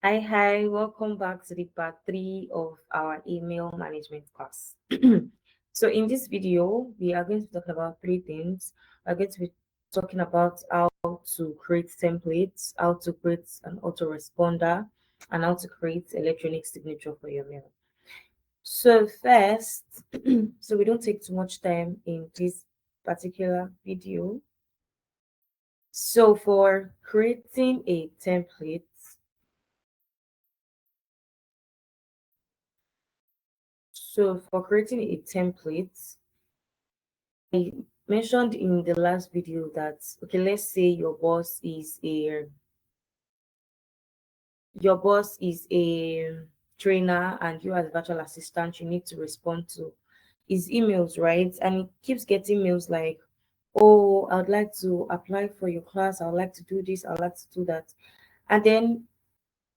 Hi, welcome back to the part 3 of our email management class. So in this video, we are going to talk about three things. We're going to be talking about how to create templates, how to create an autoresponder, and how to create electronic signature for your mail. So first, so we don't take too much time in this particular video. So for creating a template, I mentioned in the last video that, okay, let's say your boss is a trainer and you as virtual assistant, you need to respond to his emails, right? And he keeps getting mails like, oh, I would like to apply for your class, I would like to do this, I would like to do that. And then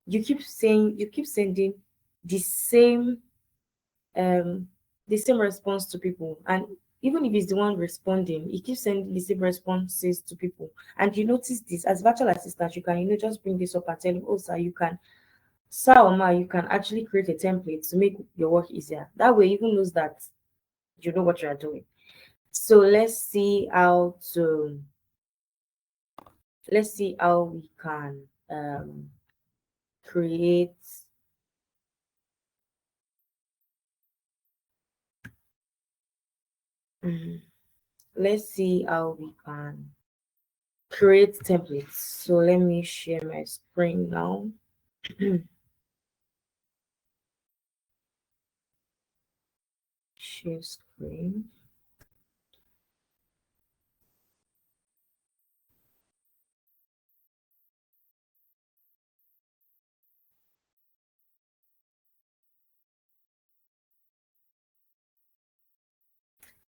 you keep sending the same um the same response to people. And even if he's the one responding, he keeps sending the same responses to people. And you notice this as virtual assistant, you can just bring this up and tell him, oh sir, sir or ma, you can actually create a template to make your work easier. That way even knows that you know what you are doing. So let's see how we can create mm, let's see how we can create templates. So let me share my screen now. Share screen.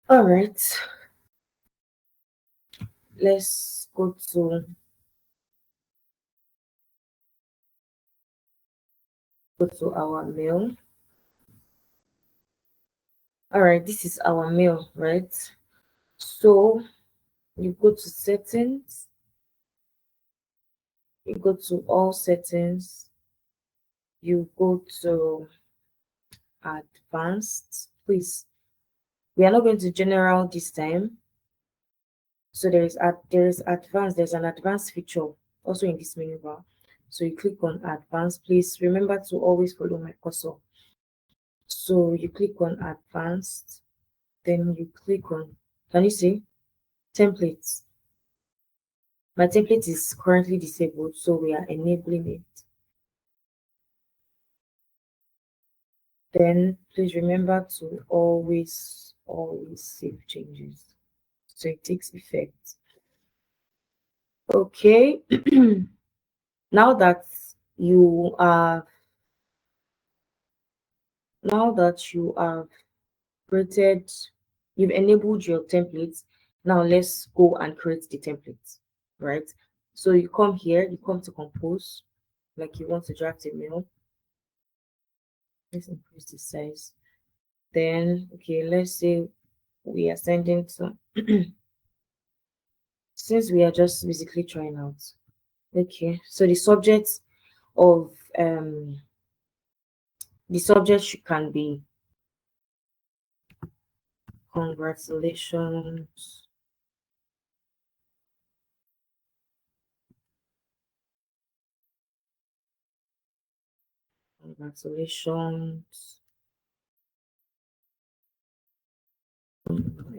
All right, let's go to our mail. All right, this is our mail, right? So you go to settings, you go to all settings, you go to advanced. Please, we are not going to general this time. So there is advanced. There's an advanced feature also in this menu bar. So you click on advanced. Please remember to always follow my cursor. So you click on advanced, then you click on, can you see templates? My template is currently disabled, so we are enabling it. Then please remember to always save changes so it takes effect. Okay. now that you are now that you are created, you've enabled your templates. Now let's go and create the templates, right? So you come here, you come to compose, like you want to draft a mail. Let's increase the size. Then, okay, let's say we are sending to, since we are just basically trying out. Okay, so of um the subject can be congratulations. Congratulations.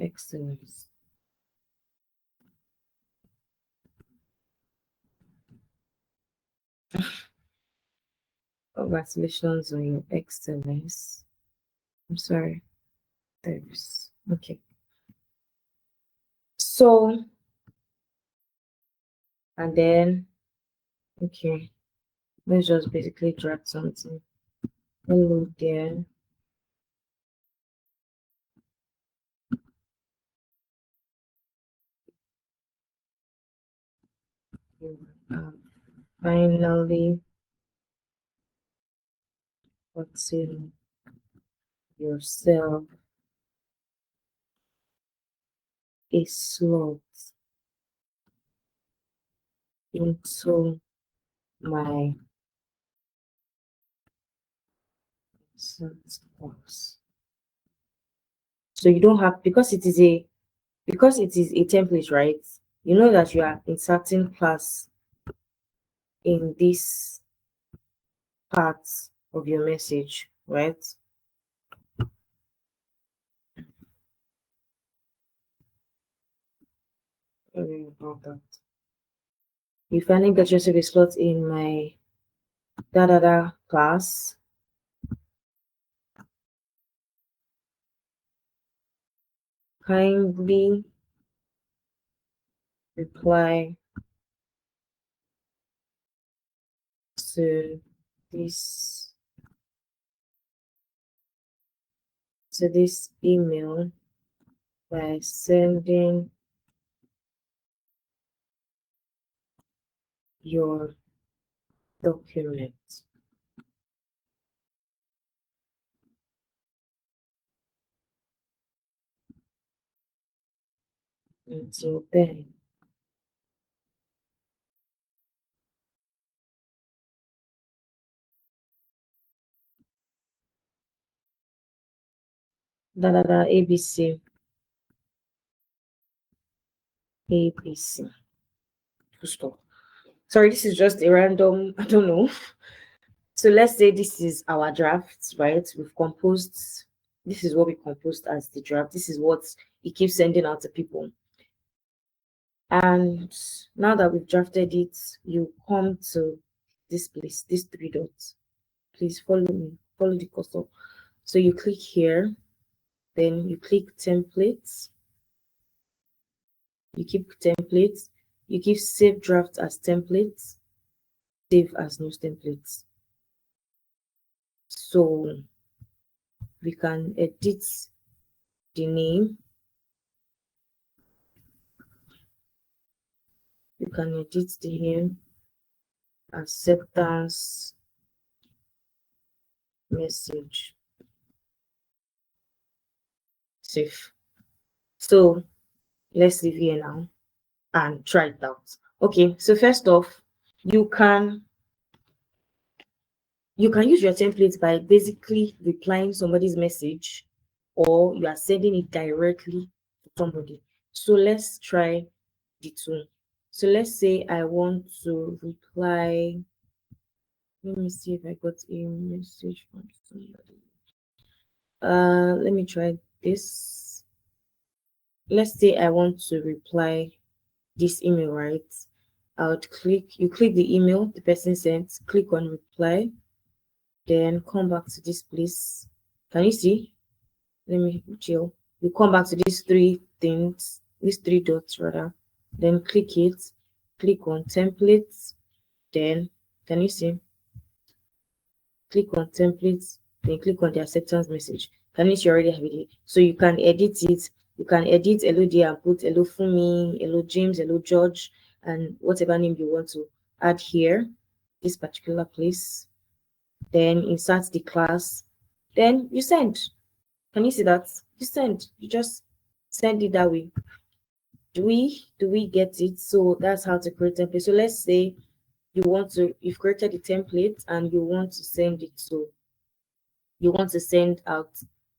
Excellence. Congratulations on your excellence. I'm sorry. There's okay. So and then okay, let's just basically drag something. Hello there. You have finally gotten yourself a slot into my So you don't have, because it is a template, right? You know that you are inserting class in this part of your message, right? Sorry about that. You finally get yourself a slot in my class. Kindly reply to this email by sending your document. Until then, ABC, ABC. Full stop. Sorry, this is just a random, I don't know. So let's say this is our draft, right? We've composed, this is what we composed as the draft. This is what it keeps sending out to people. And now that we've drafted it, you come to this place, these three dots. Please follow me, follow the cursor. So you click here, then you click templates, you keep templates, you keep save draft as templates, save as new templates. So we can edit the name, you can edit the name, acceptance message, save. So let's leave here now and try it out. Okay, so first off, you can use your template by basically replying somebody's message, or you are sending it directly to somebody. So let's try the two. So let's say I want to reply. Let me see if I got a message from somebody. Let me try this. Let's say I want to reply this email, right? I would you click the email the person sent, click on reply, then come back to this place. Can you see? Let me chill. You come back to these three things, these three dots rather, then click it, click on templates, then can you see? Click on templates, then click on the acceptance message. Can you see already have it? So you can edit it. You can edit hello dear and put hello Fumi, hello James, hello George, and whatever name you want to add here, this particular place. Then insert the class. Then you send. Can you see that? You send. You just send it that way. Do we get it? So that's how to create template. So let's say you've created the template and you want to send it to you want to send out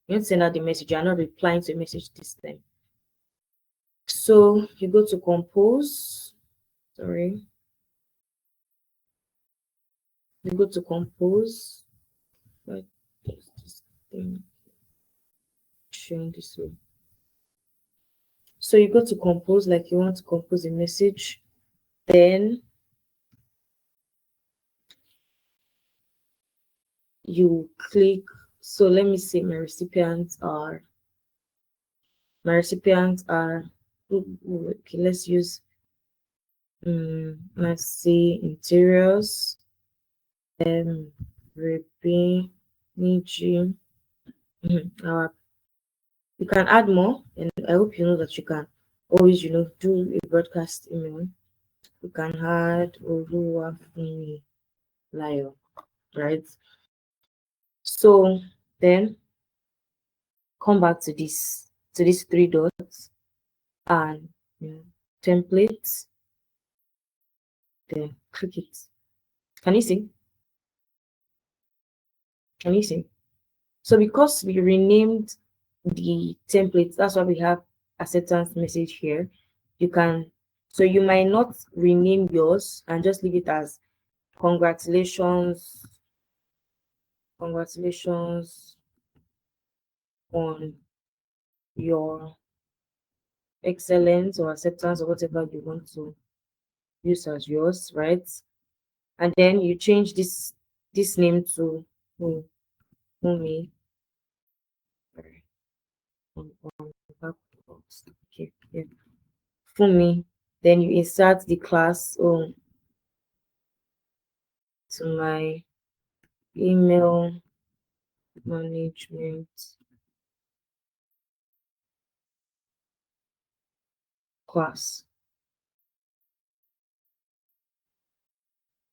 the message. You're not replying to a message this time. So you go to compose. Sorry. You go to compose. Like this thing showing this way. So you go to compose, like you want to compose a message. Then you click. So let me see, my recipients are okay, let's use let's see, interiors, ripping, Niji. You can add more, and I hope you know that you can always, do a broadcast email. You can add Oluwafumi Layo, right? So then come back to these three dots and templates, then click it. Can you see? Can you see? So because we renamed the template, that's why we have acceptance message here. You can, so you might not rename yours and just leave it as congratulations, congratulations on your excellence or acceptance or whatever you want to use as yours, right? And then you change this name to Fumi. Sorry, on back box. Okay, yeah. Fumi. Then you insert the class to my email management class.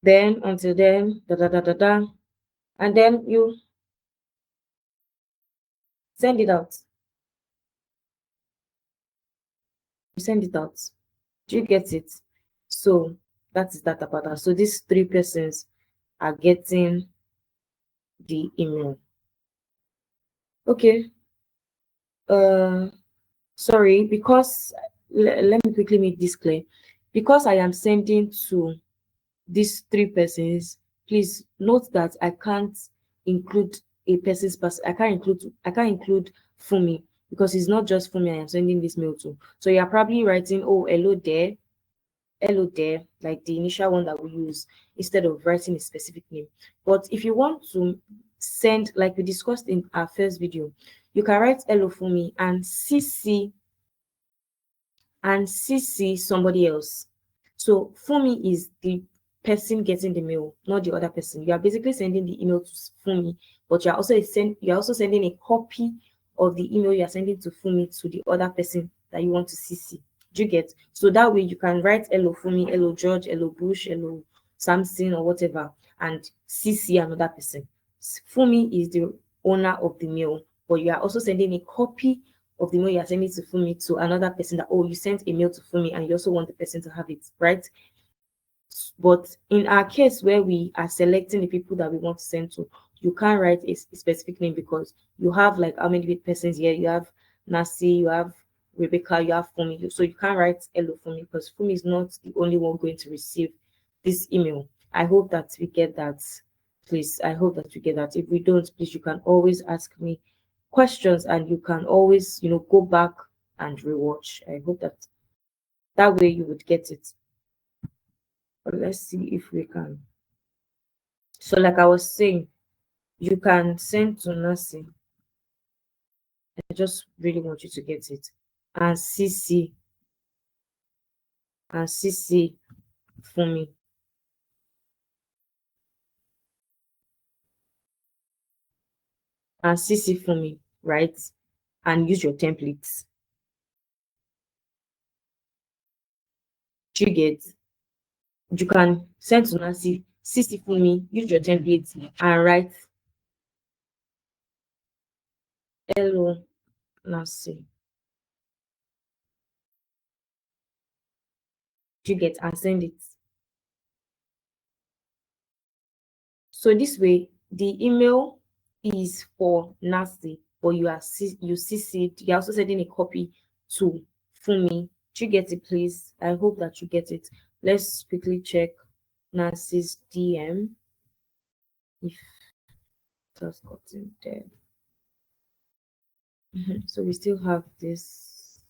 Then until then, and then you send it out. You send it out. Do you get it? So that is that about that. So these three persons are getting the email. Okay. Sorry, because let me quickly make this clear. Because I am sending to these three persons, please note that I can't include a person's person. I can't include Fumi because it's not just Fumi I am sending this mail to. So you're probably writing, oh, hello there, like the initial one that we use, instead of writing a specific name. But if you want to send, like we discussed in our first video, you can write hello Fumi and CC somebody else. So Fumi is the person getting the mail, not the other person. You are basically sending the email to Fumi, but you're also sending a copy of the email you are sending to Fumi to the other person that you want to CC. Do you get? So that way you can write hello Fumi, hello George, hello Bush, hello Samson or whatever, and CC another person. Fumi is the owner of the mail, but you are also sending a copy of the mail you are sending to Fumi to another person that, oh, you sent a mail to Fumi and you also want the person to have it, right? But in our case where we are selecting the people that we want to send to, you can't write a specific name because you have like how many persons here? You have Nasi, you have Rebecca, you have Fumi. So you can't write hello Fumi because Fumi is not the only one going to receive this email. I hope that we get that. Please, I hope that you get that. If we don't, please, you can always ask me questions and you can always, go back and rewatch. I hope that way you would get it. But let's see if we can. So like I was saying, you can send to Nasi. I just really want you to get it. And CC for me. And CC for me, right? And use your templates. Do you get? You can send to Nancy, CC for me, use your templates and write hello Nancy. Do you get? And send it. So this way, the email is for Nancy, but you CC. You're also sending a copy to Fumi. Do you get it, please? I hope that you get it. Let's quickly check Nancy's DM if it has gotten there. So we still have this.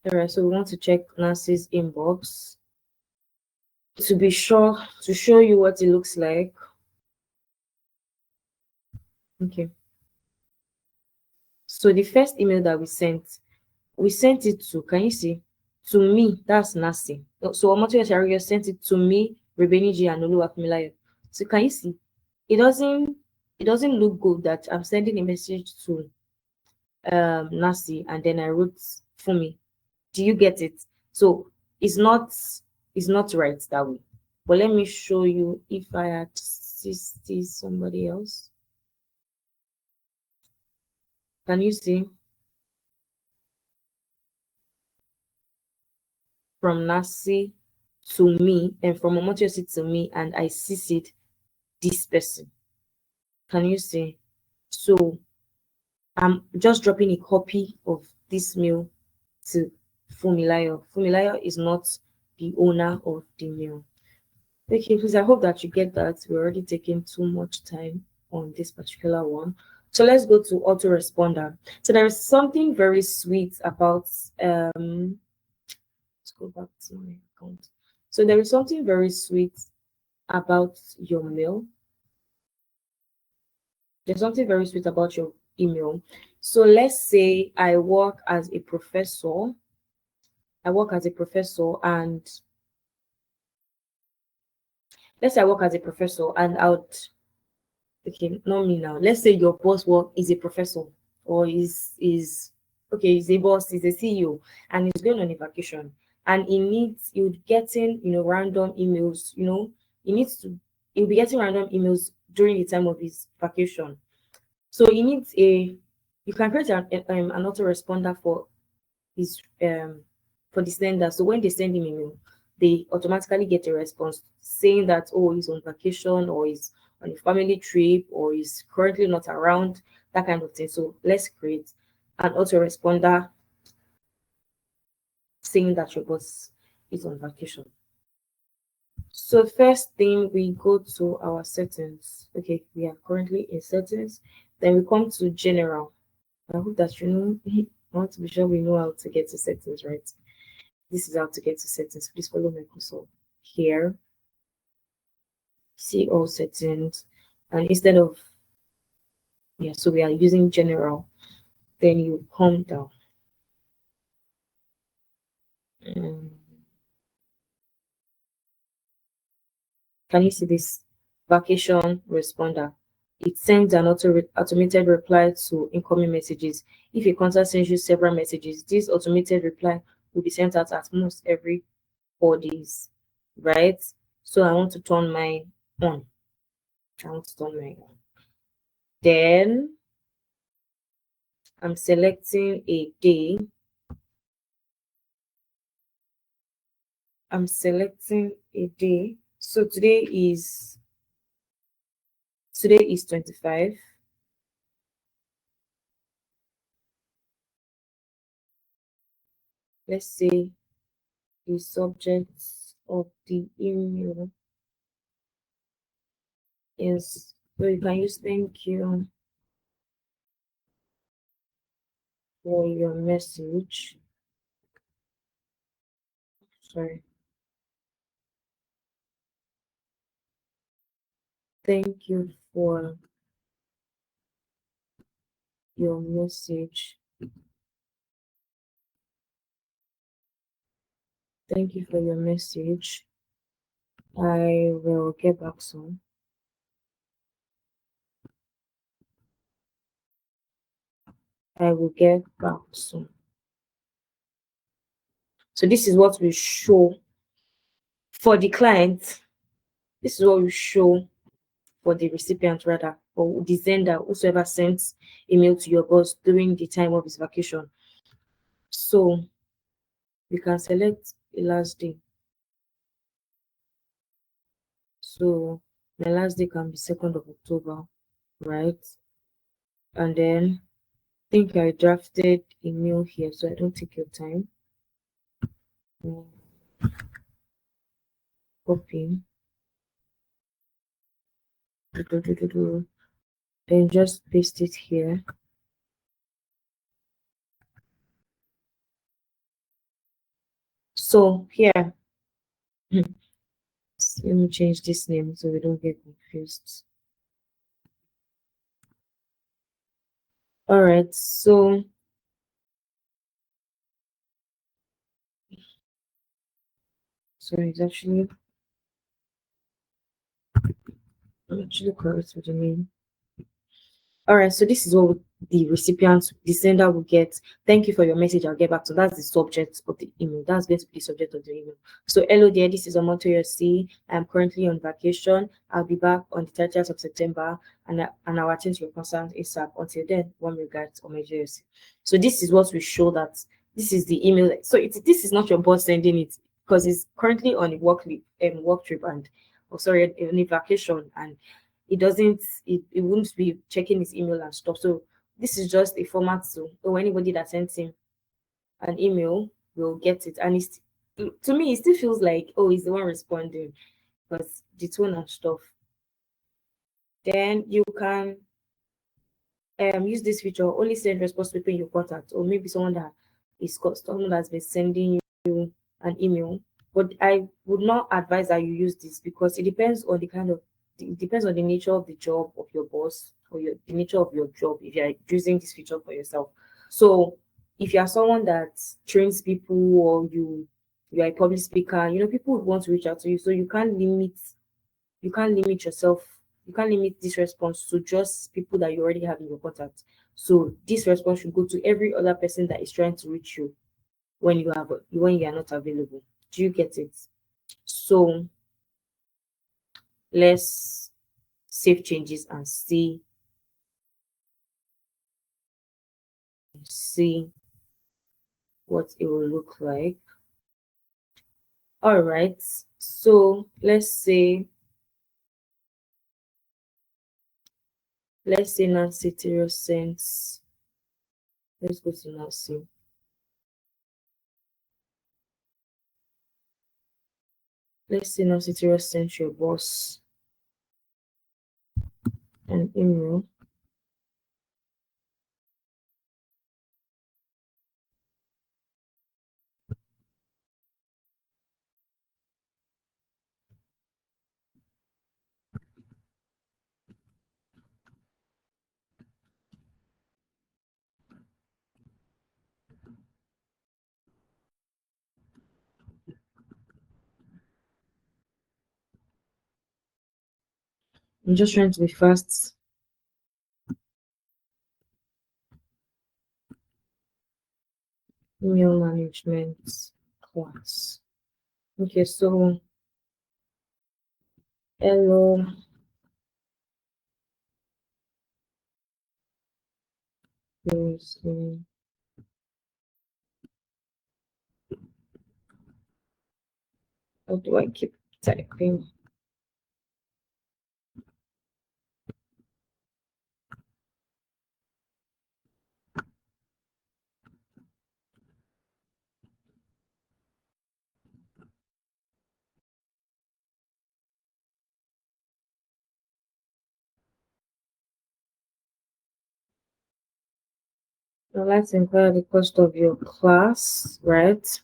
All right, so we want to check Nancy's inbox to be sure to show you what it looks like. Okay. So the first email that we sent it to, can you see? To me, that's Nancy. So Omotoyo Shario sent it to me, Rebeniji and Oluwafemilayo. So can you see? It doesn't look good that I'm sending a message to Nancy and then I wrote for me. Do you get it? So it's not right that way. But let me show you if I had CC somebody else. Can you see? From Nasi to me, and from Omotiosi to me, and I CC'd this person. Can you see? So I'm just dropping a copy of this mail to Fumilayo. Fumilayo is not the owner of the mail. Okay, please, I hope that you get that. We're already taking too much time on this particular one. So let's go to autoresponder. So there is something very sweet about let's go back to my account. So there is something very sweet about your mail. There's something very sweet about your email. So let's say I work as a professor. I work as a professor and let's say I work as a professor and I would, okay, not me now. Let's say your boss work is a professor or is okay, he's a boss, he's a CEO, and he's going on a vacation, and he would getting random emails. He needs to he'll be getting random emails during the time of his vacation. So he needs you can create an autoresponder his for the sender. So when they send him email, they automatically get a response saying that, oh, he's on vacation or he's on a family trip or he's currently not around, that kind of thing. So let's create an autoresponder saying that your boss is on vacation. So first thing, we go to our settings. Okay, we are currently in settings. Then we come to general. I hope that I want to be sure we know how to get to settings, right? This is how to get to settings. Please follow my console here. See all settings, and instead of so we are using general. Then you come down. Can you see this vacation responder? It sends an automated reply to incoming messages. If a contact sends you several messages, this automated reply will be sent out at most every 4 days, right? So I want to turn mine on. I want to turn mine on. Then I'm selecting a day. I'm selecting a day. So today is 25. Let's say the subject of the email is, so you can use thank you for your message. Sorry. Thank you for your message. Thank you for your message. I will get back soon. I will get back soon. So this is what we show for the client. This is what we show for the recipient, rather, or the sender, whosoever sends email to your boss during the time of his vacation. So we can select the last day. So my last day can be 2nd of October, right? And then I think I drafted a mail here, so I don't take your time. Copy. Then just paste it here. So here, let me change this name so we don't get confused. All right, so it's actually I'm actually correct with the name. All right, so this is what the recipient, the sender will get, thank you for your message, I'll get back to. That's the subject of the email. That's going to be the subject of the email. So, hello there, this is Omotoyo C. I'm currently on vacation. I'll be back on the 30th of September, and I'll attend to your concern ASAP. Until then, one regards, Omotoyo C. So this is what we show that this is the email. So this is not your boss sending it, because he's currently on a work trip, and sorry, on a vacation, and it wouldn't be checking his email and stuff. So this is just a format, so anybody that sends him an email will get it. And to me, it still feels like, oh, he's the one responding, because the tone and stuff. Then you can use this feature, only send response to people in your contact, or maybe someone that's been sending you an email. But I would not advise that you use this, because it depends on the nature of the job of your boss, or the nature of your job, if you're using this feature for yourself. So if you are someone that trains people, or you are a public speaker, people would want to reach out to you. So you can't limit yourself. You can't limit this response to just people that you already have in your contact. So this response should go to every other person that is trying to reach you when you are not available. Do you get it? So let's save changes and see what it will look like. All right. So let's say Nancy Tiro sends. Let's go to Nancy. Let's say Nancy Tiro sends your boss an email. I'm just trying to be fast. Email management class. Okay, so hello. How do I keep typing? I'd like to inquire the cost of your class, right?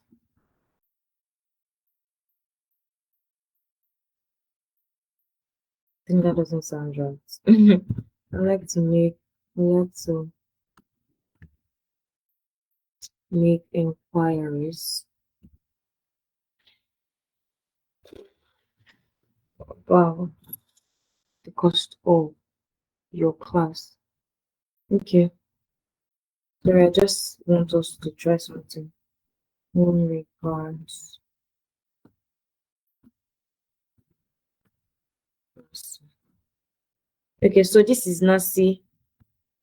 I think that doesn't sound right. I like to make inquiries about the cost of your class. Okay. So I just want us to try something. In regards. Okay, so this is Nasi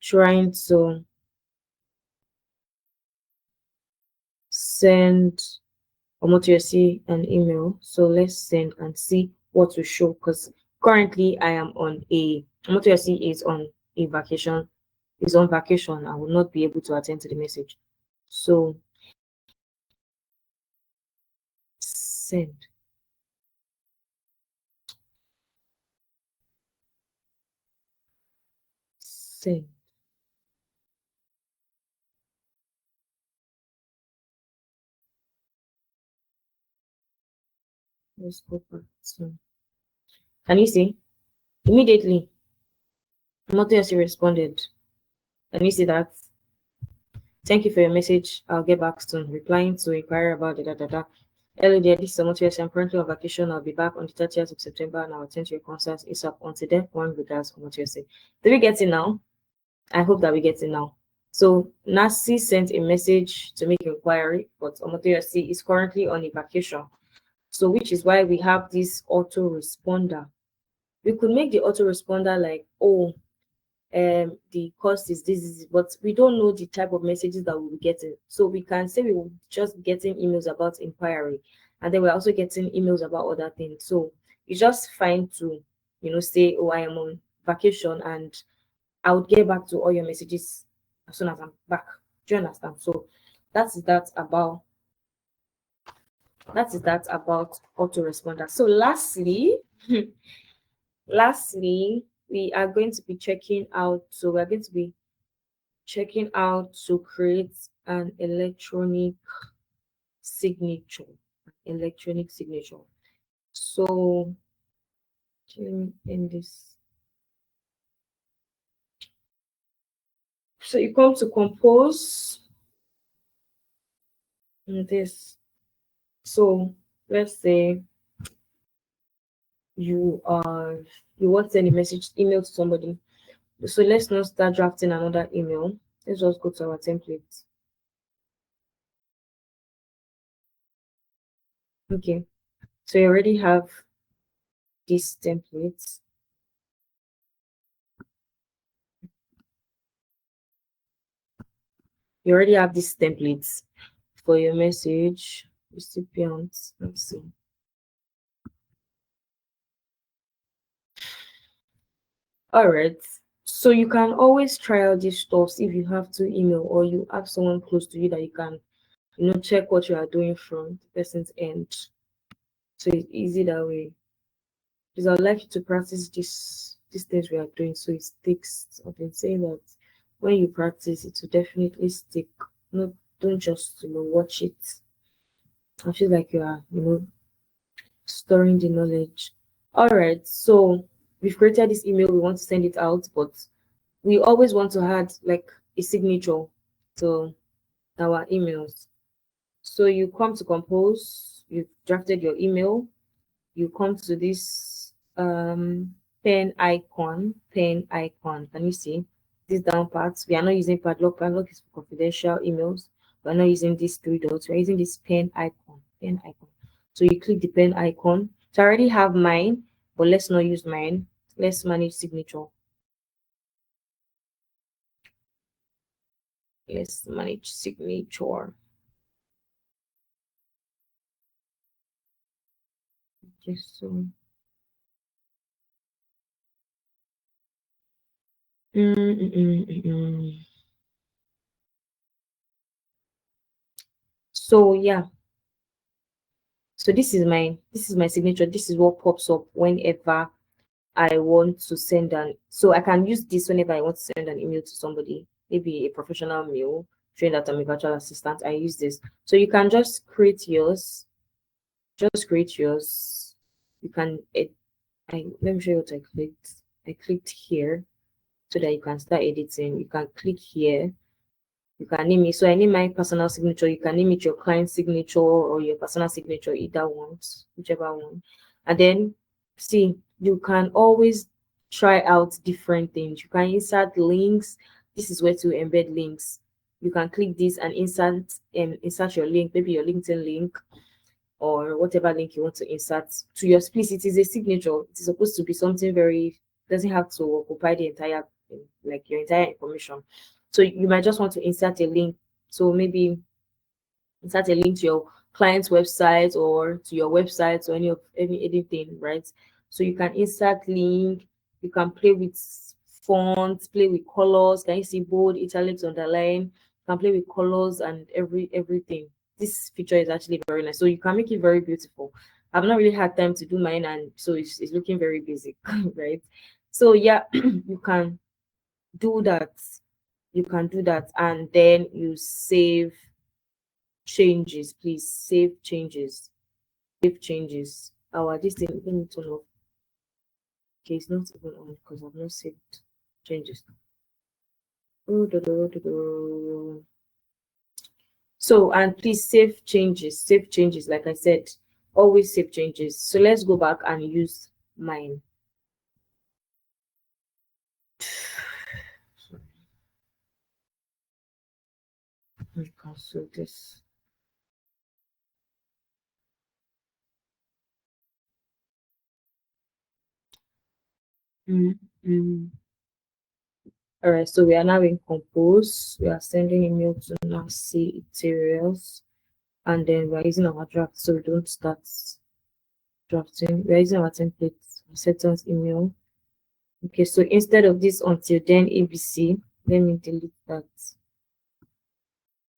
trying to send Omotoyosi an email. So let's send and see what to show, because currently I am on Omotoyosi is on a vacation, is on vacation. I will not be able to attend to the message. So send. Send. Let's go back to. Can you see? Immediately, Omotoyosi responded. Can you see that? Thank you for your message. I'll get back soon. Replying to inquiry about the da. Hello there, this is Omotoyosi. I'm currently on vacation. I'll be back on the 30th of September, and I'll attend to your concerts ASAP. Until then, one regards, Omotoyosi. Did we get it now? I hope that we get it now. So Nasi sent a message to make inquiry, but Omotoyosi is currently on a vacation. So which is why we have this autoresponder. We could make the autoresponder like, oh, the cost is this, but we don't know the type of messages that we'll be getting. So we can say we will just getting emails about inquiry, and then we're also getting emails about other things. So it's just fine to, say, oh, I am on vacation and I would get back to all your messages as soon as I'm back. Do you understand? So that is that about autoresponder. So lastly, lastly, we are going to be checking out. So we're going to be checking out to create an electronic signature. Electronic signature. So let me end this. So you come to compose this. So let's say you want to send a message email to somebody. So let's not start drafting another email. Let's just go to our template. Okay, so you already have this template. You already have these templates for your message recipients. Let's see. All right. So you can always try out these stuffs if you have to email or you have someone close to you that you can, check what you are doing from the person's end. So it's easy that way. Because I'd like you to practice these things we are doing so it sticks. I've been saying that when you practice, it will definitely stick. No, don't just watch it. I feel like you are, storing the knowledge. All right, so we've created this email. We want to send it out, but we always want to add like a signature to our emails. So you come to compose, you've drafted your email, you come to this pen icon. Can you see this down part? We are not using padlock. Padlock is for confidential emails. We're not using these three dots. We're using this pen icon. So you click the pen icon. So I already have mine, but let's not use mine. Let's manage signature. Let's manage signature. Just so. So yeah, so this is my signature. This is what pops up whenever I want to send so I can use this whenever I want to send an email to somebody, maybe a professional mail, showing that I'm a virtual assistant. I use this. So you can just create yours. Just create yours. You can let me show you what I clicked. I clicked here so that you can start editing. You can click here. You can name it. So I name my personal signature. You can name it your client signature or your personal signature, either one, whichever one. And then see, you can always try out different things. You can insert links. This is where to embed links. You can click this and insert your link, maybe your LinkedIn link or whatever link you want to insert to your please. It is a signature. It is supposed to be something very doesn't have to occupy the entire like your entire information. So you might just want to insert a link. So maybe insert a link to your client's website or to your website or anything, right? So you can insert link. You can play with fonts, play with colors. Can you see bold, italics, underline? You can play with colors and everything. This feature is actually very nice. So you can make it very beautiful. I've not really had time to do mine, and so it's looking very basic, right? So yeah, you can do that. You can do that, and then you save changes. Please save changes. Save changes. This thing, let me turn off. Okay, it's not even on because I've not saved changes. So, and please save changes. Save changes. Like I said, always save changes. So let's go back and use mine. cancel this. Mm-hmm. All right, so we are now in compose. We are sending email to Nancy Interiors, and then we are using our draft, so we don't start drafting. We are using our template, acceptance email. Okay, so instead of this until then ABC, let me delete that.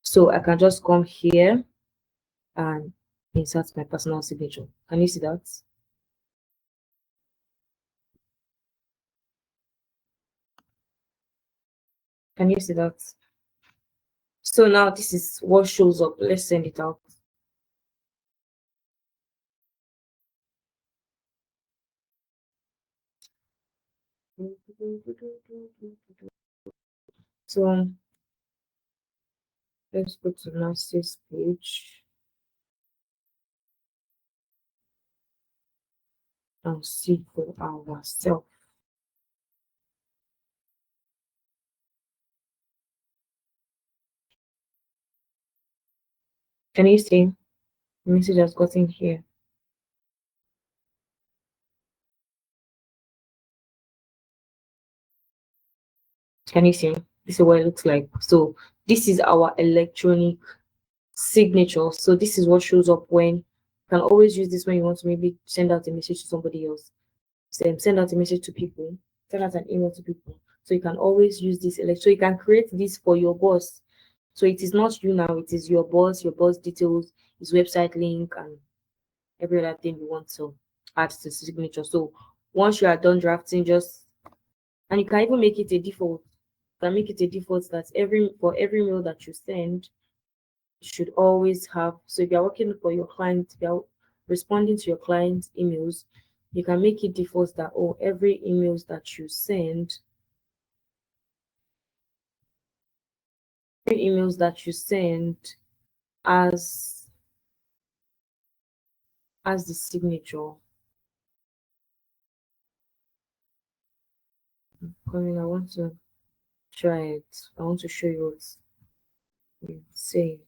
So I can just come here and insert my personal signature. Can you see that? Can you see that? So now this is what shows up. Let's send it out. So let's go to Nancy's page and see for ourselves. Can you see? The message has gotten here. Can you see? This is what it looks like. So this is our electronic signature. So this is what shows up when you can always use this when you want to maybe send out a message to somebody else. Send out a message to people, send out an email to people. So you can always use this so you can create this for your boss. So it is not you now, it is your boss details, his website link, and every other thing you want to add to the signature. So once you are done drafting, just and you can even make it a default. You can make it a default that for every mail that you send, you should always have. So if you're working for your client, if you're responding to your client's emails, you can make it default that every emails that you send, as the signature. I mean, I want to try it. I want to show you what you say.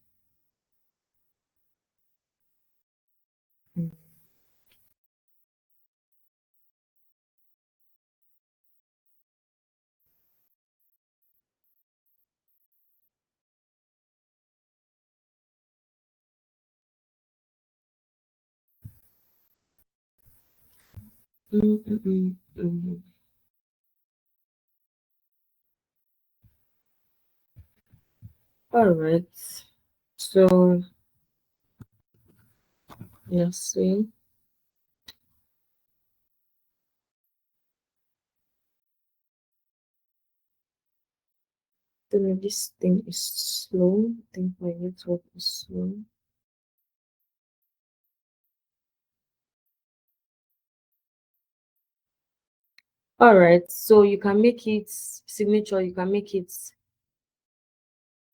Mm. Mm, mm, mm, mm. All right. So let's see. This thing is slow. I think my network is slow. All right. So you can make it signature. You can make it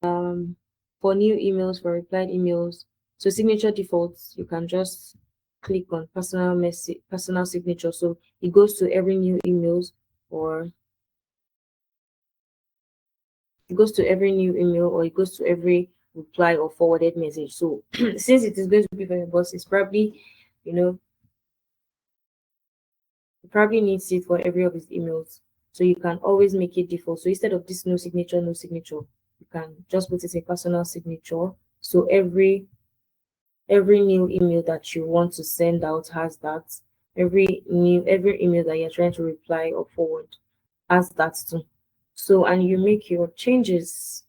for new emails, for replied emails. So signature defaults, you can just click on personal signature. So it goes to every new emails, or it goes to every new email, or it goes to every reply or forwarded message. So since it is going to be for your boss, it's probably, you know, it probably needs it for every of his emails. So you can always make it default. So instead of this no signature, you can just put it a personal signature. So every new email that you want to send out has that. Every email that you're trying to reply or forward has that too. So and you make your changes.